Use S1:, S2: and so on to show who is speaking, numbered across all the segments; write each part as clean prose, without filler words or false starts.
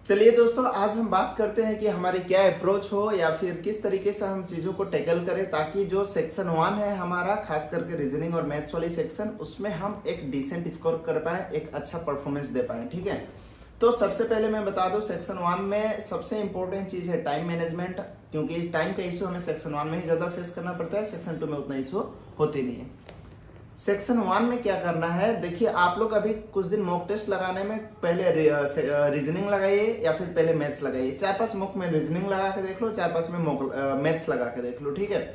S1: चलिए दोस्तों, आज हम बात करते हैं कि हमारी क्या अप्रोच हो या फिर किस तरीके से हम चीज़ों को टैकल करें ताकि जो सेक्शन 1 है हमारा, खास करके रीजनिंग और मैथ्स वाली सेक्शन, उसमें हम एक डिसेंट स्कोर कर पाएँ, एक अच्छा परफॉर्मेंस दे पाएँ। ठीक है, तो सबसे पहले मैं बता दूं, सेक्शन 1 में सबसे इंपॉर्टेंट चीज़ है टाइम मैनेजमेंट, क्योंकि टाइम का इशू हमें सेक्शन 1 में ही ज़्यादा फेस करना पड़ता है, सेक्शन 2 में उतना इशू होती नहीं है। सेक्शन 1 में क्या करना है, देखिए आप लोग अभी कुछ दिन मॉक टेस्ट लगाने में पहले रीजनिंग लगाइए या फिर पहले मैथ्स लगाइए। 4-5 मॉक में रीजनिंग लगा के देख लो, 4-5 में मैथ्स लगा के देख लो। ठीक है,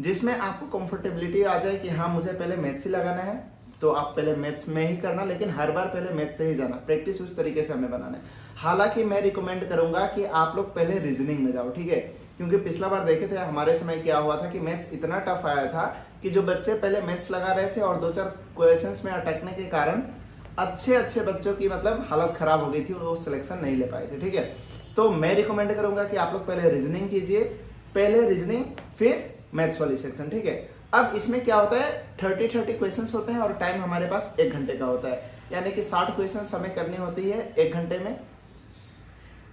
S1: जिसमें आपको कंफर्टेबिलिटी आ जाए कि हाँ मुझे पहले मैथ्स ही लगाना है, तो आप पहले मैथ्स में ही करना, लेकिन हर बार पहले मैथ्स से ही जाना। प्रैक्टिस उस तरीके से हमें बनाना है। हालांकि मैं रिकमेंड करूंगा कि आप लोग पहले रीजनिंग में जाओ। ठीक है, क्योंकि पिछला बार देखे थे हमारे समय क्या हुआ था कि मैथ्स इतना टफ आया था कि जो बच्चे पहले मैथ्स लगा रहे थे और 2-4 क्वेश्चंस में अटकने के कारण अच्छे अच्छे बच्चों की मतलब हालत खराब हो गई थी, वो सिलेक्शन नहीं ले पाए थे। ठीक है, तो मैं रिकमेंड करूंगा कि आप लोग पहले रीजनिंग कीजिए, पहले रीजनिंग फिर मैथ्स वाली सेक्शन। ठीक है, अब इसमें क्या होता है, 30 क्वेश्चंस होते हैं और टाइम हमारे पास 1 घंटे का होता है, यानी कि 60 क्वेश्चंस हमें करनी होती है 1 घंटे में।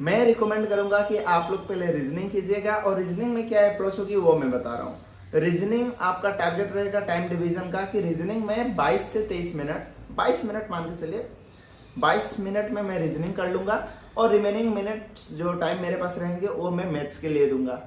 S1: मैं रिकमेंड करूंगा कि आप लोग पहले रीजनिंग कीजिएगा, और रीजनिंग में क्या अप्रोच होगी वो मैं बता रहा हूँ। रीजनिंग आपका टारगेट रहेगा टाइम डिवीजन का, कि रीजनिंग में 22 से 23 मिनट, 22 मिनट मान के चलिए, 22 मिनट में मैं रीजनिंग कर लूंगा और रिमेनिंग मिनट्स जो टाइम मेरे पास रहेंगे वो मैं मैथ्स के लिए दूंगा।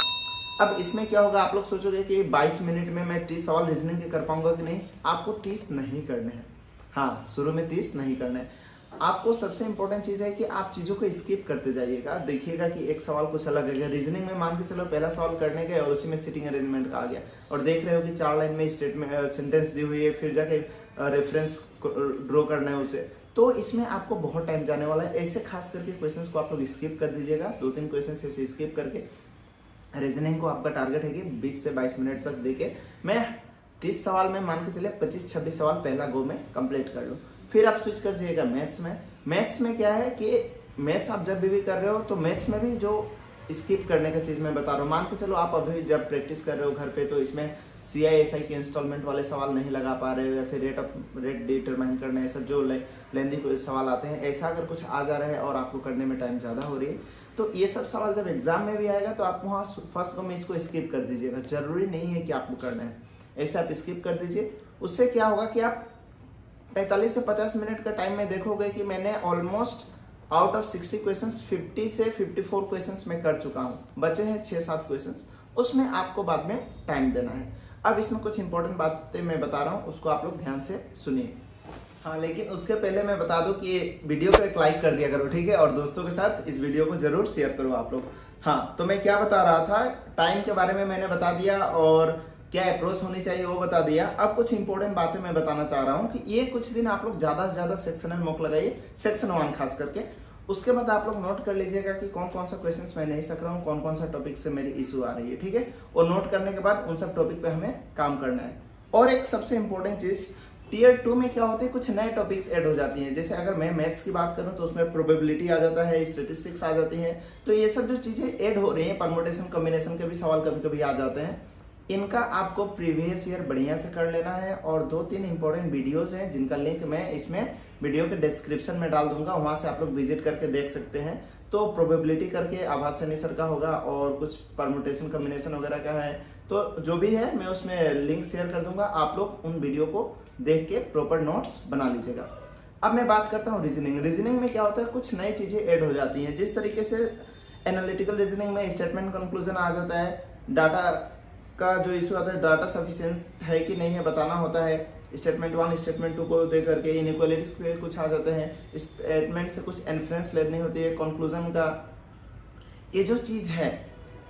S1: अब इसमें क्या होगा, आप लोग सोचोगे कि 22 मिनट में मैं 30 सवाल रीजनिंग के कर पाऊंगा कि नहीं। आपको 30 नहीं करने हैं, हाँ शुरू में 30 नहीं करने हैं। आपको सबसे इंपॉर्टेंट चीज़ है कि आप चीज़ों को स्किप करते जाइएगा, देखिएगा कि एक सवाल कुछ अलग है। रीजनिंग में मान के चलो पहला सवाल करने गए और उसी में सिटिंग अरेंजमेंट का आ गया, और देख रहे हो कि 4 लाइन में स्टेटमेंट सेंटेंस दी हुई है, फिर जाके रेफरेंस ड्रॉ करना है उसे, तो इसमें आपको बहुत टाइम जाने वाला है। ऐसे खास करके क्वेश्चंस को आप लोग स्किप कर दीजिएगा, 2-3 क्वेश्चन ऐसे स्किप करके। रीजनिंग को आपका टारगेट है कि 20 से 22 मिनट तक देके मैं 30 सवाल में मान के चले 25-26 सवाल पहला गो में कंप्लीट कर लूँ। फिर आप स्विच कर जाइएगा मैथ्स में। मैथ्स में क्या है कि मैथ्स आप जब भी कर रहे हो तो मैथ्स में भी जो स्किप करने का चीज़ मैं बता रहा हूँ, मान के चलो आप अभी जब प्रैक्टिस कर रहे हो घर पे, तो इसमें CISI के इंस्टॉलमेंट वाले सवाल नहीं लगा पा रहे हो, या फिर रेट डिटरमाइन करना है, सब जो लेंदी सवाल आते हैं, ऐसा अगर कुछ आ जा रहा है और आपको करने में टाइम ज़्यादा हो रही है, तो ये सब सवाल जब एग्जाम में भी आएगा तो आप वहाँ फर्स्ट गो में इसको स्किप कर दीजिएगा। जरूरी नहीं है कि आपको करना है, ऐसे आप स्किप कर दीजिए। उससे क्या होगा कि आप 45 से 50 मिनट का टाइम में देखोगे कि मैंने ऑलमोस्ट आउट ऑफ 60 क्वेश्चंस 50 से 54 क्वेश्चंस मैं कर चुका हूँ, बचे हैं 6-7 क्वेश्चंस, उसमें आपको बाद में टाइम देना है। अब इसमें कुछ इंपॉर्टेंट बातें मैं बता रहा हूँ, उसको आप लोग ध्यान से सुनिए। हाँ, लेकिन उसके पहले मैं बता दूं कि वीडियो को एक लाइक कर दिया करो, ठीक है, और दोस्तों के साथ इस वीडियो को जरूर शेयर करो आप लोग। हाँ, तो मैं क्या बता रहा था, टाइम के बारे में मैंने बता दिया और क्या अप्रोच होनी चाहिए वो बता दिया। अब कुछ इंपॉर्टेंट बातें मैं बताना चाह रहा हूँ कि ये कुछ दिन आप लोग ज़्यादा से ज़्यादा सेक्शनल मॉक लगाइए, सेक्शन 1 खास करके। उसके बाद आप लोग नोट कर लीजिएगा कि कौन कौन सा क्वेश्चंस मैं नहीं सक रहा हूँ, कौन कौन सा टॉपिक से मेरी इशू आ रही है। ठीक है, और नोट करने के बाद उन सब टॉपिक पे हमें काम करना है। और एक सबसे इंपॉर्टेंट चीज़, टीयर 2 में क्या होते हैं, कुछ नए टॉपिक्स ऐड हो जाती हैं। जैसे अगर मैं मैथ्स की बात करूं तो उसमें प्रोबेबिलिटी आ जाता है, स्टेटिस्टिक्स आ जाती हैं। तो ये सब जो चीज़ें ऐड हो रही हैं, परमुटेशन कॉम्बिनेशन के भी सवाल कभी कभी आ जाते हैं, इनका आपको प्रीवियस ईयर बढ़िया से कर लेना है। और 2-3 इंपॉर्टेंट वीडियोस हैं जिनका लिंक मैं इसमें वीडियो के डिस्क्रिप्शन में डाल दूंगा, वहां से आप लोग विजिट करके देख सकते हैं। तो प्रोबेबिलिटी करके आभास सर का होगा, और कुछ परमुटेशन कॉम्बिनेशन वगैरह का है, तो जो भी है मैं उसमें लिंक शेयर कर दूंगा, आप लोग उन वीडियो को देख के प्रॉपर नोट्स बना लीजिएगा। अब मैं बात करता हूँ रीजनिंग। रीजनिंग में क्या होता है, कुछ नई चीज़ें ऐड हो जाती हैं। जिस तरीके से एनालिटिकल रीजनिंग में स्टेटमेंट कंक्लूजन आ जाता है, डाटा का जो इशू आता है, डाटा सफिशिएंस है कि नहीं है बताना होता है, स्टेटमेंट 1 स्टेटमेंट 2 को दे करके इनइक्वालिटीज के कुछ आ जाते हैं, स्टेटमेंट से कुछ इन्फ्रेंस लेनी होती है कंक्लूजन का। ये जो चीज़ है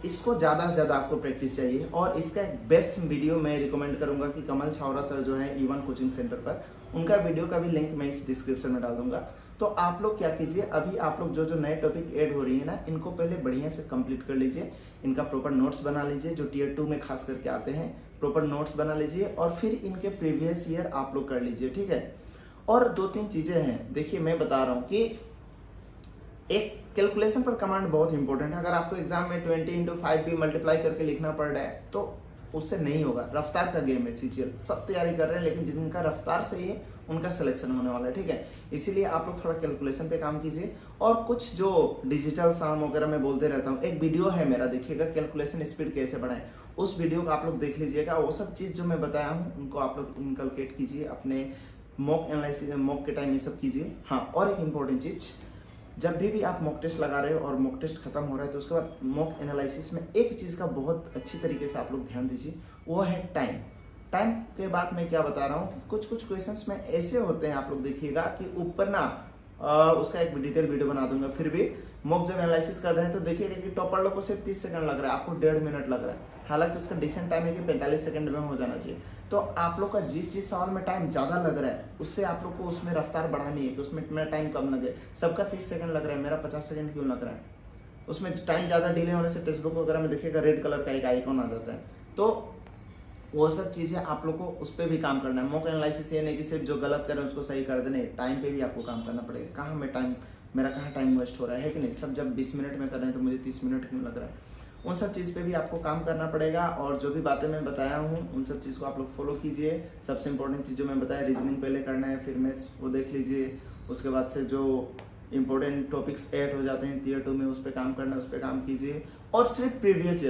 S1: इसको ज़्यादा से ज़्यादा आपको प्रैक्टिस चाहिए, और इसका एक बेस्ट वीडियो मैं रिकमेंड करूंगा कि कमल छावरा सर जो है E1 कोचिंग सेंटर पर, उनका वीडियो का भी लिंक मैं इस डिस्क्रिप्शन में डाल दूंगा। तो आप लोग क्या कीजिए, अभी आप लोग जो जो नए टॉपिक ऐड हो रही है ना, इनको पहले बढ़िया से कंप्लीट कर लीजिए, इनका प्रॉपर नोट्स बना लीजिए, जो टीयर 2 में खास करके आते हैं प्रॉपर नोट्स बना लीजिए, और फिर इनके प्रीवियस ईयर आप लोग कर लीजिए। ठीक है, और 2-3 चीज़ें हैं, देखिए मैं बता रहा हूँ कि एक कैलकुलेशन पर कमांड बहुत इंपॉर्टेंट है। अगर आपको एग्जाम में 20 × 5 भी मल्टीप्लाई करके लिखना पड़ रहा है तो उससे नहीं होगा। रफ्तार का गेम है, सीजीएल सब तैयारी कर रहे हैं, लेकिन जिनका रफ्तार सही है उनका सिलेक्शन होने वाला है, ठीक है। इसीलिए आप लोग थोड़ा कैलकुलेशन पे काम कीजिए। और कुछ जो डिजिटल सम वगैरह मैं बोलते रहता हूँ, एक वीडियो है मेरा, देखिएगा कैलकुलेशन स्पीड कैसे बढ़ाएं, उस वीडियो को आप लोग देख लीजिएगा। वो सब चीज़ जो मैं बताया हूँ उनको आप लोग इनकलकेट कीजिए अपने मॉक एनालिसिस, मॉक के टाइम ये सब कीजिए। हाँ, और एक इम्पोर्टेंट चीज़, जब भी आप मॉक टेस्ट लगा रहे हो और मॉक टेस्ट खत्म हो रहा है तो उसके बाद मॉक एनालिसिस में एक चीज़ का बहुत अच्छी तरीके से आप लोग ध्यान दीजिए, वो है टाइम। टाइम के बाद मैं क्या बता रहा हूँ कि कुछ कुछ क्वेश्चंस में ऐसे होते हैं, आप लोग देखिएगा कि ऊपर ना उसका एक डिटेल वीडियो बना दूंगा। फिर भी मॉक जब एनालिसिस कर रहे हैं तो देखिएगा कि टॉपर लोग को सिर्फ 30 सेकंड लग रहा है, आपको 1.5 मिनट लग रहा है, हालांकि उसका डिसेंट टाइम है कि 45 सेकंड में हो जाना चाहिए। तो आप लोग का जिस सवाल में टाइम ज़्यादा लग रहा है उससे आप लोग को उसमें रफ्तार बढ़ानी है कि उसमें मेरा टाइम कम लगे। सबका 30 सेकंड लग रहा है, मेरा 50 सेकंड क्यों लग रहा है? उसमें टाइम ज़्यादा डिले होने से टेक्स्ट बुक वगैरह में देखिएगा रेड कलर का एक आइकॉन आ जाता है। तो वो सब चीज़ें आप लोग को उस पर भी काम करना है। मॉक एनालिसिस ये नहीं कि सिर्फ जो गलत करें उसको सही कर देने, टाइम पे भी आपको काम करना पड़ेगा। कहाँ मेरा कहाँ टाइम वेस्ट हो रहा है कि नहीं? सब जब 20 मिनट में कर रहे हैं तो मुझे 30 मिनट क्यों लग रहा है? उन सब चीज़ पे भी आपको काम करना पड़ेगा। और जो भी बातें मैं बताया हूँ उन सब चीज़ को आप लोग फॉलो कीजिए। सबसे इंपॉर्टेंट चीज़ जो मैं बताया, रीजनिंग पहले करना है, फिर मैथ्स वो देख लीजिए। उसके बाद से जो इंपॉर्टेंट टॉपिक्स ऐड हो जाते हैं टीयर 2 में, उस पर काम करना है, उस पर काम कीजिए। और सिर्फ प्रीवियस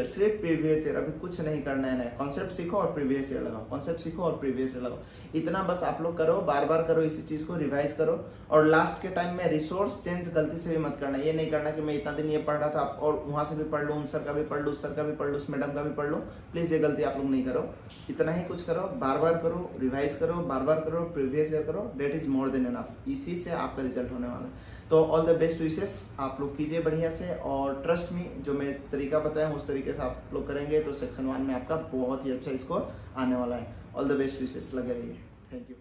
S1: ईयर, अभी कुछ नहीं करना है। कॉन्सेप्ट सीखो और प्रीवियस ईयर लगाओ, कॉन्सेप्ट सीखो और प्रीवियस ईयर लगाओ। इतना बस आप लोग करो, बार बार करो इसी चीज़ को, रिवाइज करो। और लास्ट के टाइम में रिसोर्स चेंज गलती से भी मत करना। ये नहीं करना कि मैं इतना दिन ये पढ़ रहा था और वहाँ से भी पढ़ लूँ, उन सर का भी पढ़ लूँ, उस सर का भी पढ़ लूँ, उस मैडम का भी पढ़ लूँ। प्लीज़ ये गलती आप लोग नहीं करो। इतना ही कुछ करो, बार बार करो, रिवाइज करो, बार बार करो, प्रीवियस ईयर करो। That is more than enough. इसी से आपका रिजल्ट होने वाला है। तो ऑल द बेस्ट विशेस आप लोग कीजिए बढ़िया से। और ट्रस्ट में जो मैं तरीका बताया उस तरीके से आप लोग करेंगे तो सेक्शन 1 में आपका बहुत ही अच्छा स्कोर आने वाला है। ऑल द बेस्ट विशेस, लगे रहिए। Thank you.